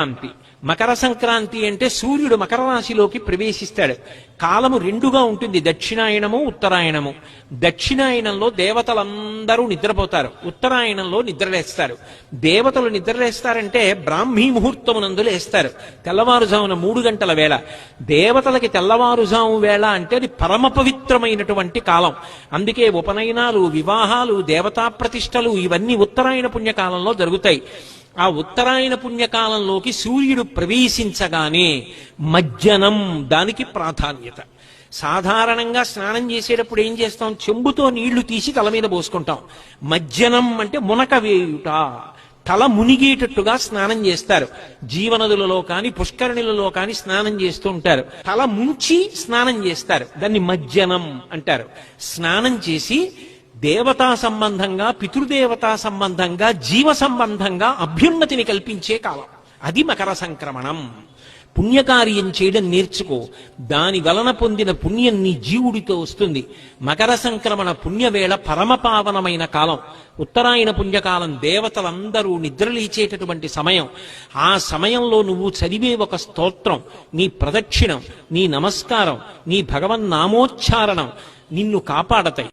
సంక్రాంతి. మకర సంక్రాంతి అంటే సూర్యుడు మకర రాశిలోకి ప్రవేశిస్తాడు. కాలము రెండుగా ఉంటుంది, దక్షిణాయనము ఉత్తరాయణము. దక్షిణాయనంలో దేవతలందరూ నిద్రపోతారు, ఉత్తరాయణంలో నిద్రలేస్తారు. దేవతలు నిద్రలేస్తారంటే బ్రాహ్మీ ముహూర్తమునందు లేస్తారు, తెల్లవారుజామున 3 గంటల వేళ. దేవతలకి తెల్లవారుజాము వేళ అంటే అది పరమ పవిత్రమైనటువంటి కాలం. అందుకే ఉపనయనాలు, వివాహాలు, దేవతా ప్రతిష్టలు ఇవన్నీ ఉత్తరాయణ పుణ్యకాలంలో జరుగుతాయి. ఆ ఉత్తరాయణ పుణ్యకాలంలోకి సూర్యుడు ప్రవేశించగానే మజ్జనం దానికి ప్రాధాన్యత. సాధారణంగా స్నానం చేసేటప్పుడు ఏం చేస్తాం? చెంబుతో నీళ్లు తీసి తల మీద పోసుకుంటాం. మజ్జనం అంటే మునక వేయుట, తల మునిగేటట్టుగా స్నానం చేస్తారు. జీవనదులలో కాని పుష్కరిణులలో కాని స్నానం చేస్తూ ఉంటారు. తల ముంచి స్నానం చేస్తారు, దాన్ని మజ్జనం అంటారు. స్నానం చేసి దేవతా సంబంధంగా, పితృదేవతా సంబంధంగా, జీవ సంబంధంగా అభ్యున్నతిని కల్పించే కాలం అది మకర సంక్రమణం. పుణ్యకార్యం చేయడం నేర్చుకో, దాని వలన పొందిన పుణ్యం నీ జీవుడితో వస్తుంది. మకర సంక్రమణ పుణ్యవేళ పరమపావనమైన కాలం. ఉత్తరాయణ పుణ్యకాలం దేవతలందరూ నిద్రలేచేటటువంటి సమయం. ఆ సమయంలో నువ్వు చదివే ఒక స్తోత్రం, నీ ప్రదక్షిణం, నీ నమస్కారం, నీ భగవన్నామోచ్చారణం నిన్ను కాపాడతాయి.